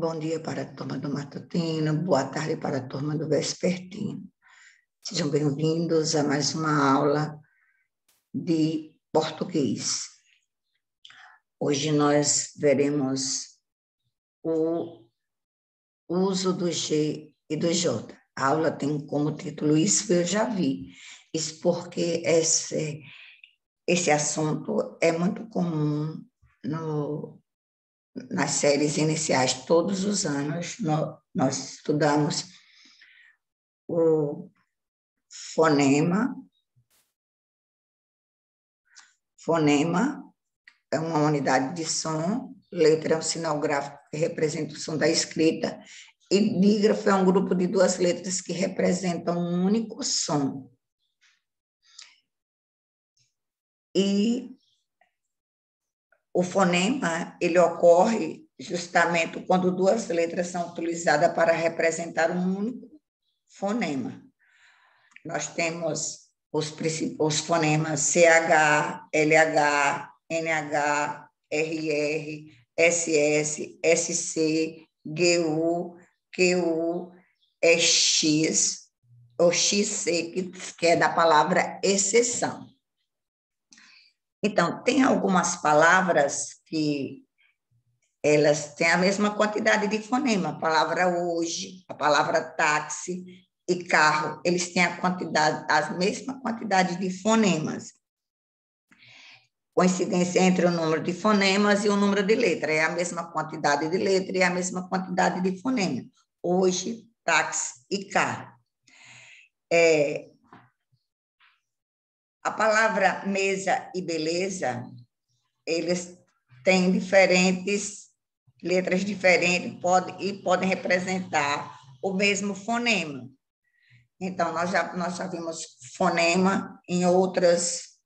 Bom dia para a turma do matutino, boa tarde para a turma do vespertino. Sejam bem-vindos a mais uma aula de português. Hoje nós veremos o uso do G e do J. A aula tem como título Isso Eu Já Vi. Isso porque esse assunto é muito comum nas séries iniciais. Todos os anos nós estudamos o fonema. Fonema é uma unidade de som, letra é um sinal gráfico que representa o som da escrita, e dígrafo é um grupo de duas letras que representam um único som. E o fonema, ele ocorre justamente quando duas letras são utilizadas para representar um único fonema. Nós temos os fonemas CH, LH, NH, RR, SS, SC, GU, QU, EX, ou XC, que é da palavra exceção. Então, tem algumas palavras que elas têm a mesma quantidade de fonema. A palavra hoje, a palavra táxi e carro, eles têm a mesma quantidade de fonemas. Coincidência entre o número de fonemas e o número de letras. É a mesma quantidade de letra e a mesma quantidade de fonema. Hoje, táxi e carro. A palavra mesa e beleza, eles têm letras diferentes e podem representar o mesmo fonema. Então, nós já vimos fonema em outros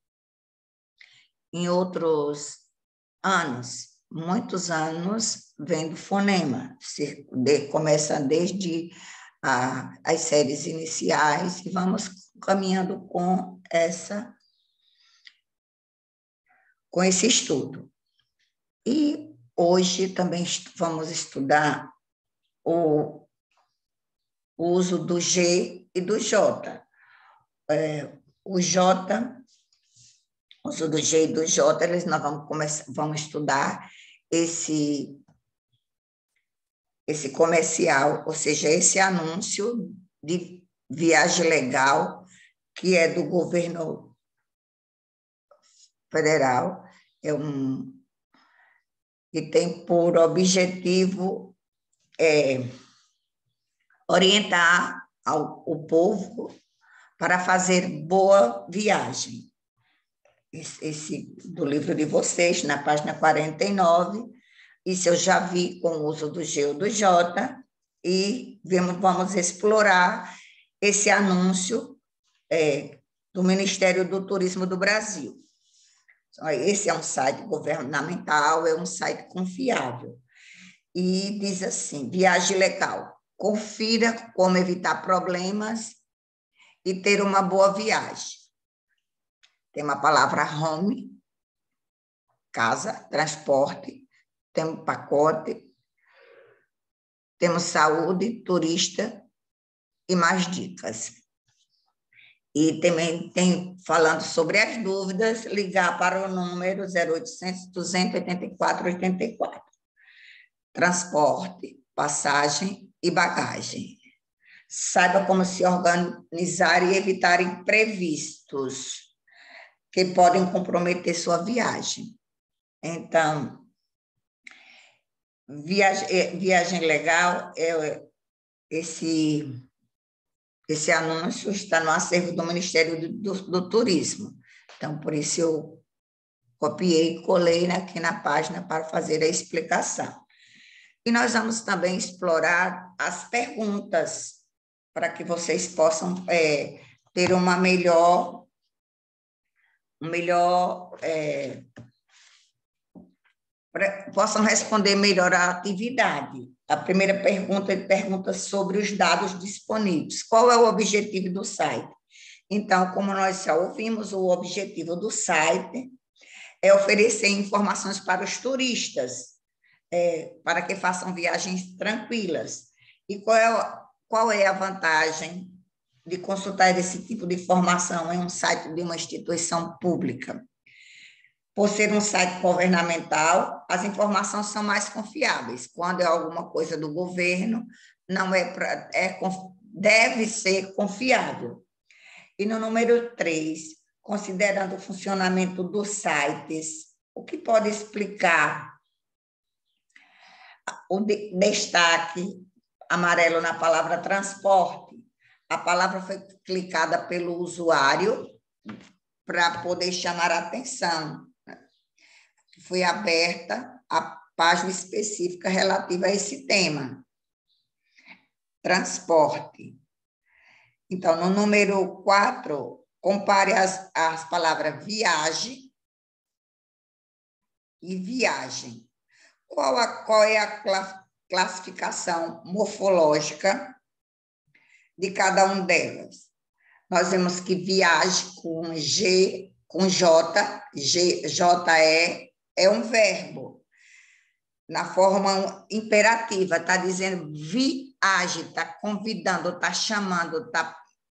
anos, muitos anos vendo fonema. Começa desde as séries iniciais e vamos caminhando com esse estudo. E hoje também vamos estudar o uso do G e do J. O uso do G e do J, nós vamos estudar esse comercial, ou seja, esse anúncio de viagem legal, que é do governo federal, que tem por objetivo orientar o povo para fazer boa viagem. Esse do livro de vocês, na página 49, isso eu já vi com o uso do G ou do J, e vamos explorar esse anúncio do Ministério do Turismo do Brasil. Esse é um site governamental, é um site confiável. E diz assim, viagem legal, confira como evitar problemas e ter uma boa viagem. Tem uma palavra home, casa, transporte, temos pacote, temos saúde, turista e mais dicas. E também tem, falando sobre as dúvidas, ligar para o número 0800 284 84. Transporte, passagem e bagagem. Saiba como se organizar e evitar imprevistos que podem comprometer sua viagem. Então, viagem legal, esse anúncio está no acervo do Ministério do Turismo. Então, por isso eu copiei e colei aqui na página para fazer a explicação. E nós vamos também explorar as perguntas para que vocês possam ter uma possam responder melhor à atividade. A primeira pergunta sobre os dados disponíveis. Qual é o objetivo do site? Então, como nós já ouvimos, o objetivo do site é oferecer informações para os turistas, para que façam viagens tranquilas. E qual é a vantagem de consultar esse tipo de informação em um site de uma instituição pública? Por ser um site governamental, as informações são mais confiáveis. Quando é alguma coisa do governo, não deve ser confiável. E no número 3, considerando o funcionamento dos sites, o que pode explicar o destaque amarelo na palavra transporte? A palavra foi clicada pelo usuário para poder chamar a atenção. Foi aberta a página específica relativa a esse tema. Transporte. Então, no número 4, compare as palavras viagem e viagem. Qual é a classificação morfológica de cada uma delas? Nós vemos que viagem com G, com J, J-E, é um verbo. Na forma imperativa, está dizendo viagem, está convidando, está chamando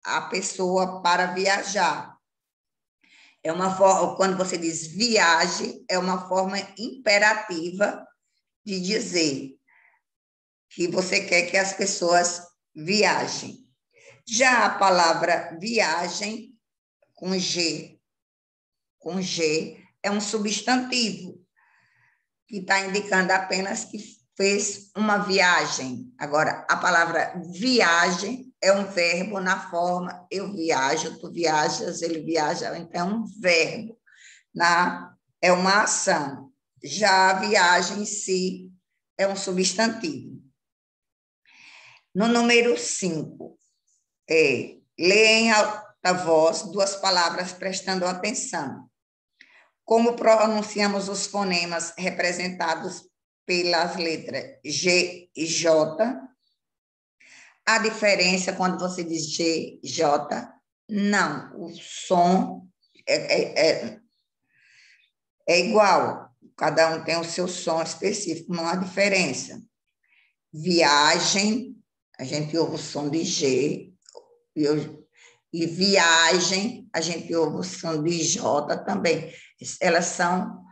a pessoa para viajar. É uma forma, quando você diz viagem, é uma forma imperativa de dizer que você quer que as pessoas viajem. Já a palavra viagem, com G, é um substantivo, que está indicando apenas que fez uma viagem. Agora, a palavra viagem é um verbo na forma eu viajo, tu viajas, ele viaja, então é um verbo, é uma ação. Já a viagem em si é um substantivo. No número 5, lê em alta voz 2 palavras prestando atenção. Como pronunciamos os fonemas representados pelas letras G e J? A diferença quando você diz G, J, não, o som é igual, cada um tem o seu som específico, não há diferença. Viagem, a gente ouve o som de G, e viagem, a gente ouve o som de J também. Elas são,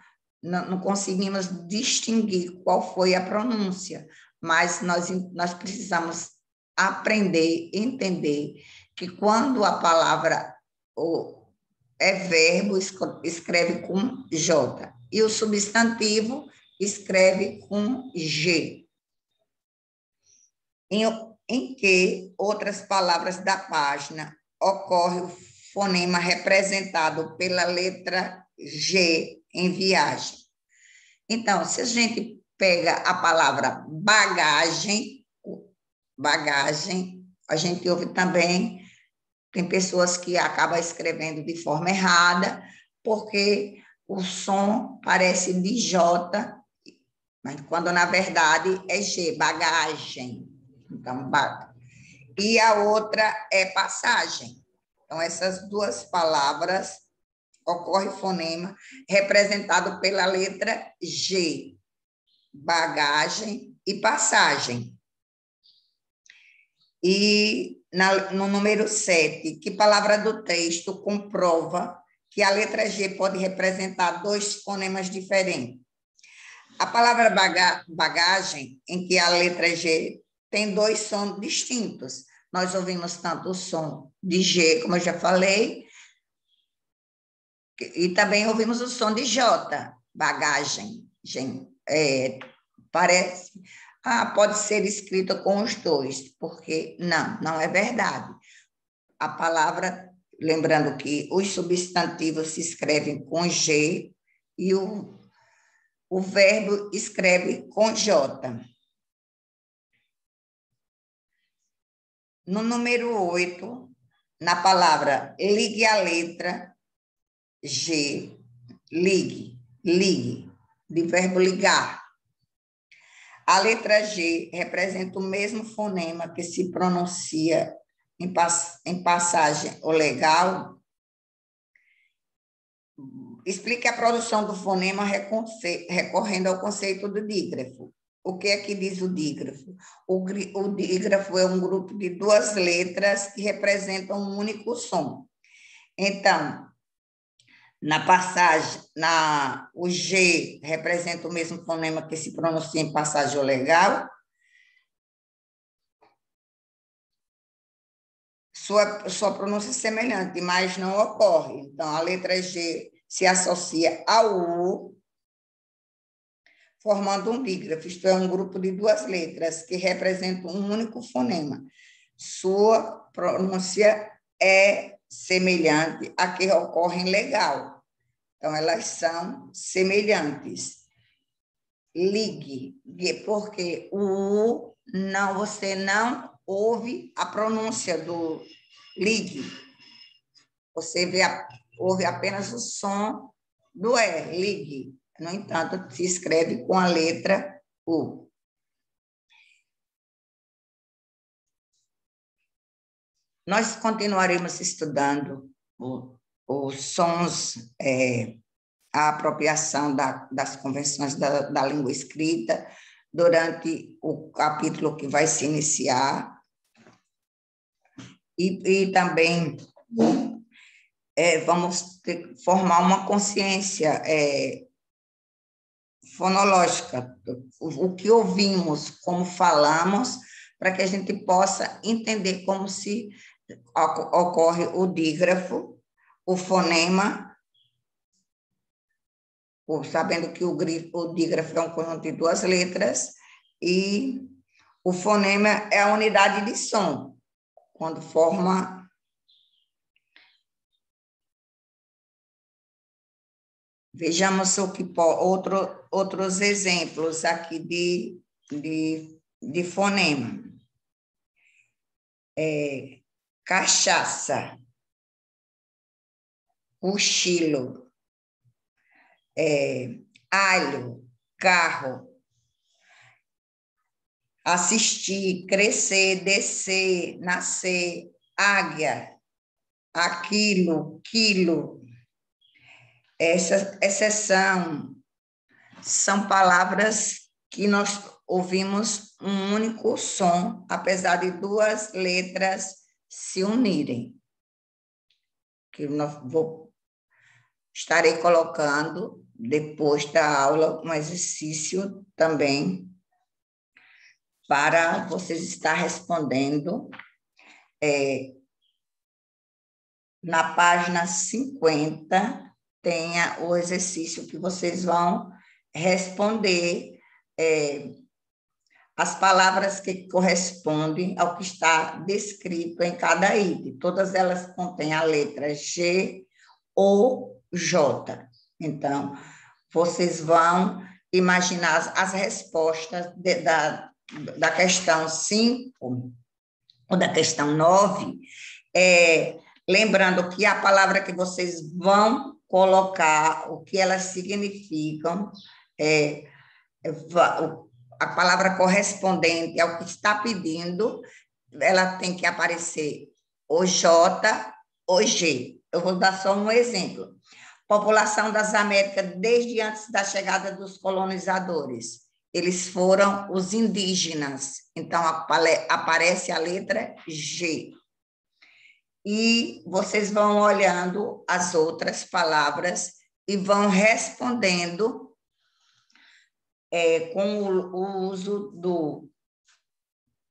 não conseguimos distinguir qual foi a pronúncia, mas nós precisamos aprender, entender que quando a palavra é verbo, escreve com J, e o substantivo escreve com G. Em que outras palavras da página ocorre o fonema representado pela letra G em viagem? Então, se a gente pega a palavra bagagem, a gente ouve também, tem pessoas que acabam escrevendo de forma errada, porque o som parece de J, mas quando na verdade é G, bagagem. Então, e a outra é passagem. Então, essas 2 palavras ocorre o fonema representado pela letra G, bagagem e passagem. E no número 7, que palavra do texto comprova que a letra G pode representar 2 fonemas diferentes? A palavra bagagem, em que a letra G tem 2 sons distintos. Nós ouvimos tanto o som de G, como eu já falei, e também ouvimos o som de J, bagagem. Parece, pode ser escrita com os 2, porque não é verdade. A palavra, lembrando que os substantivos se escrevem com G e o verbo escreve com J. No número 8, na palavra ligue a letra G, ligue, de verbo ligar. A letra G representa o mesmo fonema que se pronuncia em passagem o legal, Explique a produção do fonema recorrendo ao conceito do dígrafo. O que é que diz o dígrafo? O dígrafo é um grupo de duas letras que representam um único som. Então, na passagem, o G representa o mesmo fonema que se pronuncia em passagem legal. Sua pronúncia é semelhante, mas não ocorre. Então, a letra G se associa ao U, formando um dígrafo, isto é, um grupo de duas letras que representam um único fonema. Sua pronúncia é semelhante à que ocorre em legal. Então, elas são semelhantes. Ligue, porque o U, não, você não ouve a pronúncia do ligue. Você ouve apenas o som do E, ligue. No entanto, se escreve com a letra U. Nós continuaremos estudando os sons, a apropriação das convenções da língua escrita durante o capítulo que vai se iniciar. E também vamos formar uma consciência fonológica, o que ouvimos, como falamos, para que a gente possa entender como se ocorre o dígrafo, o fonema, sabendo que o dígrafo é um conjunto de duas letras, e o fonema é a unidade de som, quando forma... Vejamos outros exemplos aqui de fonema. Cachaça, cochilo, alho, carro, assistir, crescer, descer, nascer, águia, aquilo, quilo. Essa exceção são palavras que nós ouvimos um único som, apesar de duas letras se unirem. Que estarei colocando, depois da aula, um exercício também para vocês estar respondendo. Na página 50, tenha o exercício que vocês vão responder as palavras que correspondem ao que está descrito em cada item. Todas elas contêm a letra G ou J. Então, vocês vão imaginar as respostas da questão 5 ou da questão 9, lembrando que a palavra que vocês vão colocar, o que elas significam, a palavra correspondente ao que está pedindo, ela tem que aparecer o J ou G. Eu vou dar só um exemplo. População das Américas desde antes da chegada dos colonizadores. Eles foram os indígenas. Então, aparece a letra G. E vocês vão olhando as outras palavras e vão respondendo com o uso do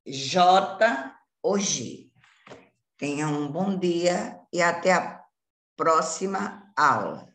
J ou G. Tenham um bom dia e até a próxima aula.